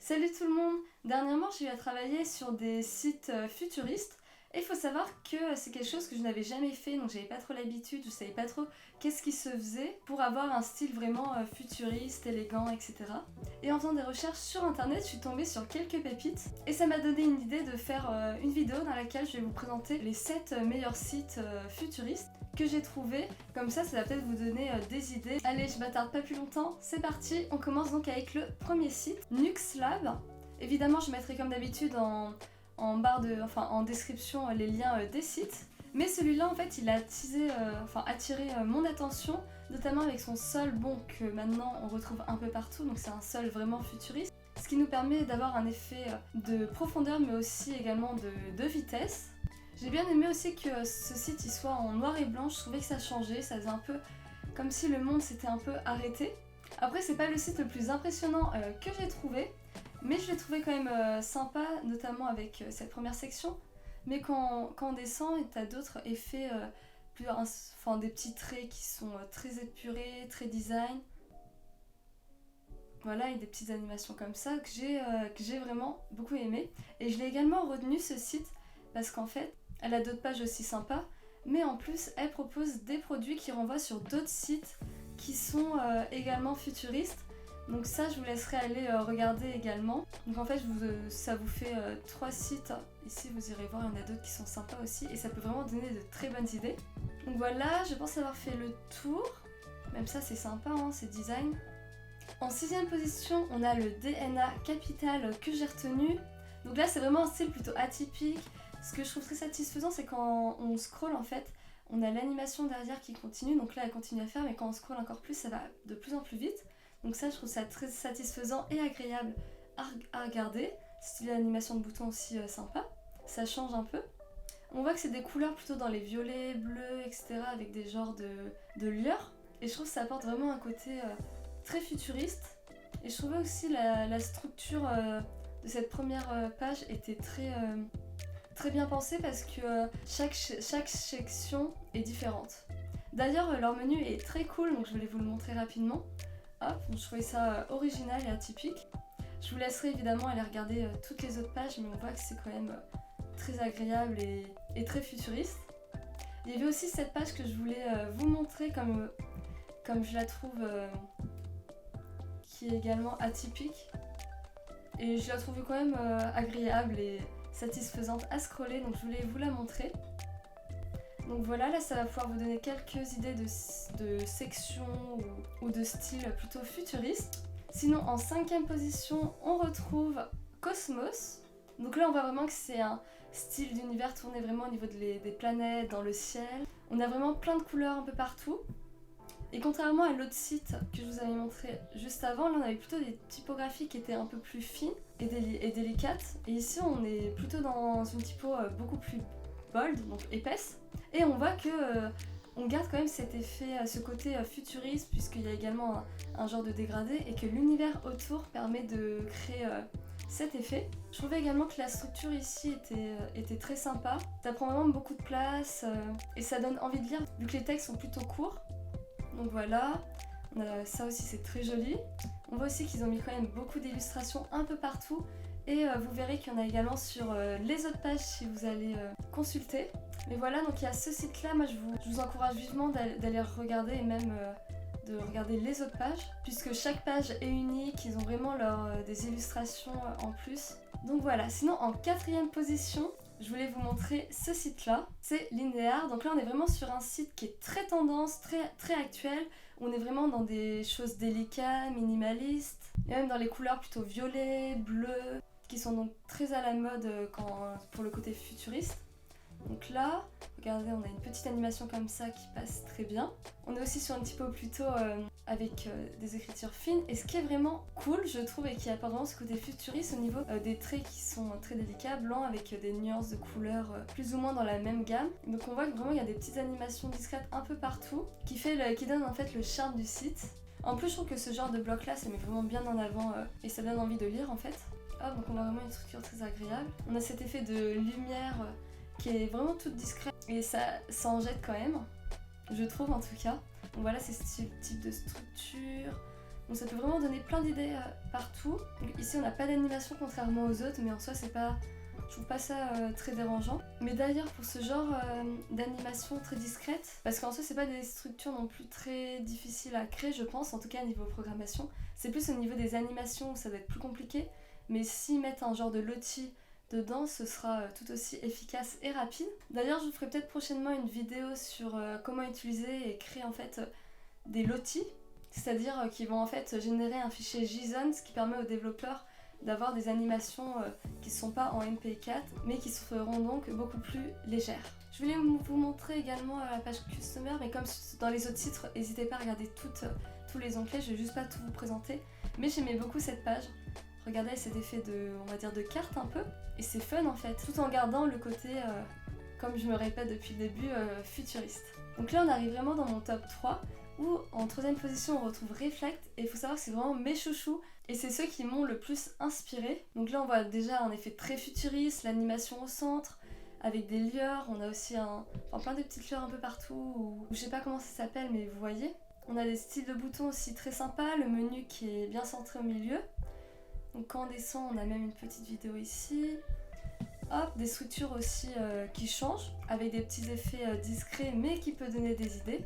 Salut tout le monde! Dernièrement, j'ai eu à travailler sur des sites futuristes et il faut savoir que c'est quelque chose que je n'avais jamais fait, donc j'avais pas trop l'habitude, je savais pas trop qu'est-ce qui se faisait pour avoir un style vraiment futuriste, élégant, etc. Et en faisant des recherches sur internet, je suis tombée sur quelques pépites et ça m'a donné une idée de faire une vidéo dans laquelle je vais vous présenter les 7 meilleurs sites futuristes que j'ai trouvé. Comme ça va peut-être vous donner des idées. Allez, je m'attarde pas plus longtemps, c'est parti. On commence donc avec le premier site, NuxLab. Évidemment, je mettrai comme d'habitude en description les liens des sites. Mais celui-là, en fait, il a attiré mon attention, notamment avec son sol, que maintenant on retrouve un peu partout, donc c'est un sol vraiment futuriste. Ce qui nous permet d'avoir un effet de profondeur, mais aussi également de vitesse. J'ai bien aimé aussi que ce site il soit en noir et blanc, je trouvais que ça changeait, ça faisait un peu comme si le monde s'était un peu arrêté. Après, c'est pas le site le plus impressionnant que j'ai trouvé, mais je l'ai trouvé quand même sympa, notamment avec cette première section. Mais quand on descend, t'as d'autres effets, des petits traits qui sont très épurés, très design. Voilà, et des petites animations comme ça que j'ai vraiment beaucoup aimé. Et je l'ai également retenu ce site parce qu'en fait, elle a d'autres pages aussi sympas, mais en plus, elle propose des produits qui renvoient sur d'autres sites qui sont également futuristes. Donc ça, je vous laisserai aller regarder également. Donc en fait, ça vous fait 3 sites. Ici, vous irez voir, il y en a d'autres qui sont sympas aussi, et ça peut vraiment donner de très bonnes idées. Donc voilà, je pense avoir fait le tour. Même ça, c'est sympa, hein, c'est design. En 6ème position, on a le DNA Capital que j'ai retenu. Donc là, c'est vraiment un style plutôt atypique. Ce que je trouve très satisfaisant, c'est quand on scrolle en fait, on a l'animation derrière qui continue, donc là elle continue à faire, mais quand on scrolle encore plus, ça va de plus en plus vite. Donc ça, je trouve ça très satisfaisant et agréable à regarder. Style animation de boutons aussi sympa, ça change un peu. On voit que c'est des couleurs plutôt dans les violets, bleus, etc. avec des genres de lueurs. Et je trouve que ça apporte vraiment un côté très futuriste. Et je trouvais aussi la structure de cette première page était très bien pensée parce que chaque section est différente. D'ailleurs, leur menu est très cool, donc je voulais vous le montrer rapidement. Hop, donc je trouvais ça original et atypique. Je vous laisserai évidemment aller regarder toutes les autres pages, mais on voit que c'est quand même très agréable et très futuriste. Il y avait aussi cette page que je voulais vous montrer comme je la trouve qui est également atypique. Et je la trouve quand même agréable et satisfaisante à scroller, donc je voulais vous la montrer. Donc voilà, là ça va pouvoir vous donner quelques idées de sections ou de styles plutôt futuristes. Sinon en 5ème position, on retrouve Cosmos. Donc là on voit vraiment que c'est un style d'univers tourné vraiment au niveau des planètes, dans le ciel. On a vraiment plein de couleurs un peu partout. Et contrairement à l'autre site que je vous avais montré juste avant, là on avait plutôt des typographies qui étaient un peu plus fines et délicates. Et ici on est plutôt dans une typo beaucoup plus bold, donc épaisse. Et on voit que on garde quand même cet effet, ce côté futuriste, puisqu'il y a également un genre de dégradé et que l'univers autour permet de créer cet effet. Je trouvais également que la structure ici était très sympa. Ça prend vraiment beaucoup de place et ça donne envie de lire vu que les textes sont plutôt courts. Donc voilà, ça aussi c'est très joli. On voit aussi qu'ils ont mis quand même beaucoup d'illustrations un peu partout. Et vous verrez qu'il y en a également sur les autres pages si vous allez consulter. Mais voilà, donc il y a ce site-là, moi je vous encourage vivement d'aller regarder et même de regarder les autres pages. Puisque chaque page est unique, ils ont vraiment des illustrations en plus. Donc voilà, sinon en 4ème position, je voulais vous montrer ce site-là, c'est Linear. Donc là on est vraiment sur un site qui est très tendance, très actuel. On est vraiment dans des choses délicates, minimalistes, et même dans les couleurs plutôt violet, bleu, qui sont donc très à la mode pour le côté futuriste. Donc là, regardez, on a une petite animation comme ça qui passe très bien. On est aussi sur une typo plutôt avec des écritures fines. Et ce qui est vraiment cool, je trouve, et qui apporte vraiment ce côté futuriste au niveau des traits qui sont très délicats, blancs avec des nuances de couleurs plus ou moins dans la même gamme. Donc on voit que vraiment il y a des petites animations discrètes un peu partout qui donnent en fait le charme du site. En plus, je trouve que ce genre de bloc là, ça met vraiment bien en avant et ça donne envie de lire en fait. Hop, donc on a vraiment une structure très agréable. On a cet effet de lumière qui est vraiment toute discrète et ça en jette quand même, je trouve en tout cas. Donc voilà, c'est ce type de structure. Donc ça peut vraiment donner plein d'idées partout. Donc ici on n'a pas d'animation contrairement aux autres, mais en soi c'est pas... Je trouve pas ça très dérangeant. Mais d'ailleurs pour ce genre d'animation très discrète, parce qu'en soi c'est pas des structures non plus très difficiles à créer je pense, en tout cas niveau programmation. C'est plus au niveau des animations où ça doit être plus compliqué. Mais s'ils mettent un genre de loti dedans, ce sera tout aussi efficace et rapide. D'ailleurs je vous ferai peut-être prochainement une vidéo sur comment utiliser et créer en fait des lotis. C'est-à-dire qu'ils vont en fait générer un fichier JSON, ce qui permet aux développeurs d'avoir des animations qui ne sont pas en MP4 mais qui seront donc beaucoup plus légères. Je voulais vous montrer également la page Customer, mais comme dans les autres titres, n'hésitez pas à regarder tous les onglets, je vais juste pas tout vous présenter. Mais j'aimais beaucoup cette page. Regardez cet effet de, on va dire, de carte un peu, et c'est fun en fait, tout en gardant le côté, comme je me répète depuis le début, futuriste. Donc là on arrive vraiment dans mon top 3, où en troisième position on retrouve Reflect, et il faut savoir que c'est vraiment mes chouchous, et c'est ceux qui m'ont le plus inspiré. Donc là on voit déjà un effet très futuriste, l'animation au centre, avec des lueurs, on a aussi plein de petites lueurs un peu partout, ou je sais pas comment ça s'appelle mais vous voyez. On a des styles de boutons aussi très sympas, le menu qui est bien centré au milieu. Donc quand on descend on a même une petite vidéo ici. Hop, des structures aussi qui changent, avec des petits effets discrets mais qui peuvent donner des idées.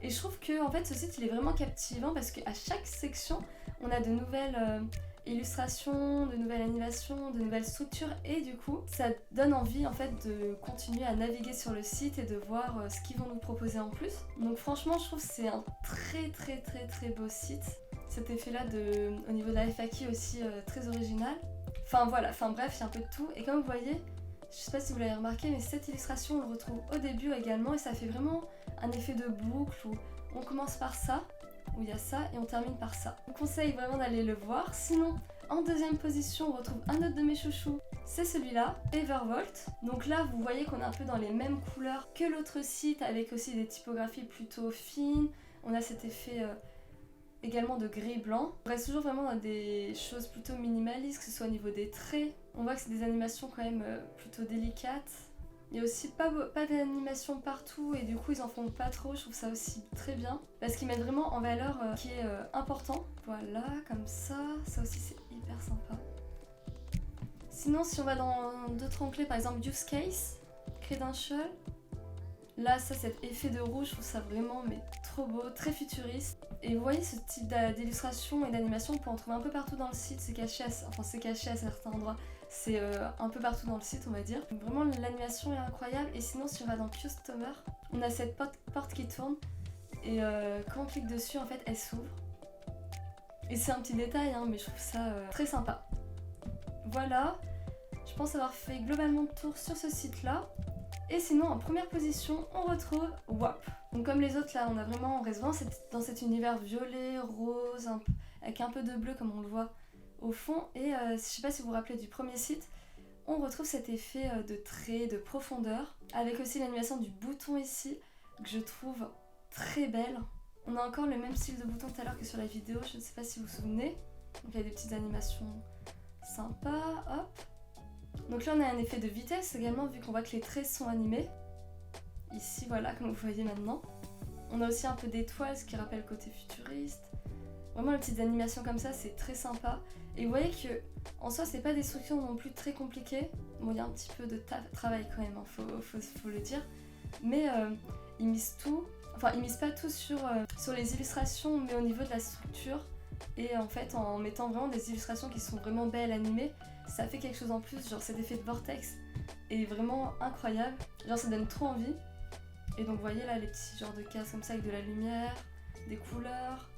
Et je trouve que en fait ce site il est vraiment captivant parce qu'à chaque section on a de nouvelles illustrations, de nouvelles animations, de nouvelles structures, et du coup ça donne envie en fait de continuer à naviguer sur le site et de voir ce qu'ils vont nous proposer en plus. Donc franchement je trouve que c'est un très beau site. Cet effet là au niveau de la FAQ aussi très original. Enfin bref, il y a un peu de tout, et comme vous voyez, je sais pas si vous l'avez remarqué, mais cette illustration on le retrouve au début également, et ça fait vraiment un effet de boucle où on commence par ça, où il y a ça, et on termine par ça. Je vous conseille vraiment d'aller le voir. Sinon, en deuxième position, on retrouve un autre de mes chouchous, c'est celui-là, Evervolt. Donc là, vous voyez qu'on est un peu dans les mêmes couleurs que l'autre site, avec aussi des typographies plutôt fines. On a cet effet également de gris-blanc. On reste toujours vraiment dans des choses plutôt minimalistes, que ce soit au niveau des traits. On voit que c'est des animations quand même plutôt délicates. Il y a aussi pas d'animation partout, et du coup ils en font pas trop, je trouve ça aussi très bien. Parce qu'ils mettent vraiment en valeur ce qui est important. Voilà, comme ça aussi c'est hyper sympa. Sinon si on va dans d'autres onglets, par exemple Use Case, Credential, là ça, cet effet de rouge, je trouve ça vraiment trop beau, très futuriste. Et vous voyez ce type d'illustration et d'animation, on peut en trouver un peu partout dans le site, c'est caché à certains endroits. C'est un peu partout dans le site on va dire. Donc vraiment l'animation est incroyable. Et sinon si on va dans Customer, on a cette porte qui tourne, et quand on clique dessus en fait elle s'ouvre. Et c'est un petit détail hein, mais je trouve ça très sympa. Voilà, je pense avoir fait globalement le tour sur ce site là. Et sinon en première position on retrouve WAP. Donc comme les autres là on reste vraiment dans cet univers violet, rose, avec un peu de bleu comme on le voit au fond. Et je sais pas si vous vous rappelez du premier site, on retrouve cet effet de trait, de profondeur, avec aussi l'animation du bouton ici que je trouve très belle. On a encore le même style de bouton tout à l'heure que sur la vidéo, je ne sais pas si vous vous souvenez. Donc il y a des petites animations sympas, hop. Donc là on a un effet de vitesse également vu qu'on voit que les traits sont animés. Ici voilà, comme vous voyez maintenant. On a aussi un peu d'étoiles, ce qui rappelle le côté futuriste. Vraiment les petites animations comme ça c'est très sympa. Et vous voyez que en soi c'est pas des structures non plus très compliquées. Bon il y a un petit peu de travail quand même, hein, faut le dire. Mais ils misent pas tout sur les illustrations, mais au niveau de la structure. Et en fait en mettant vraiment des illustrations qui sont vraiment belles, animées, ça fait quelque chose en plus, genre cet effet de vortex est vraiment incroyable. Genre ça donne trop envie. Et donc vous voyez là les petits genres de cases comme ça avec de la lumière, des couleurs,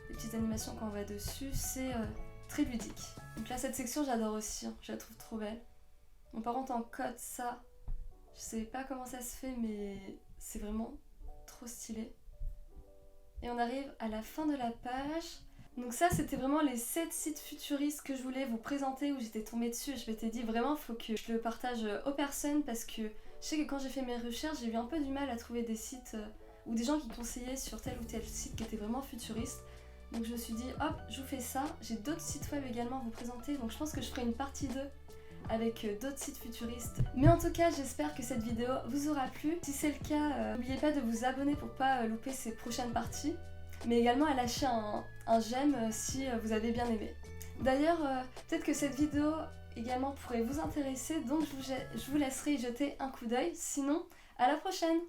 des petites animations quand on va dessus, c'est très ludique. Donc là cette section j'adore aussi, hein, je la trouve trop belle. Bon par contre en code ça, je sais pas comment ça se fait mais c'est vraiment trop stylé. Et on arrive à la fin de la page. Donc ça c'était vraiment les 7 sites futuristes que je voulais vous présenter, où j'étais tombée dessus et je m'étais dit vraiment faut que je le partage aux personnes, parce que je sais que quand j'ai fait mes recherches j'ai eu un peu du mal à trouver des sites ou des gens qui conseillaient sur tel ou tel site qui était vraiment futuriste. Donc je me suis dit hop je vous fais ça, j'ai d'autres sites web également à vous présenter, donc je pense que je ferai une partie 2 avec d'autres sites futuristes. Mais en tout cas j'espère que cette vidéo vous aura plu. Si c'est le cas, n'oubliez pas de vous abonner pour pas louper ces prochaines parties. mais également à lâcher un j'aime si vous avez bien aimé. D'ailleurs, peut-être que cette vidéo également pourrait vous intéresser, donc je vous laisserai y jeter un coup d'œil. Sinon, à la prochaine!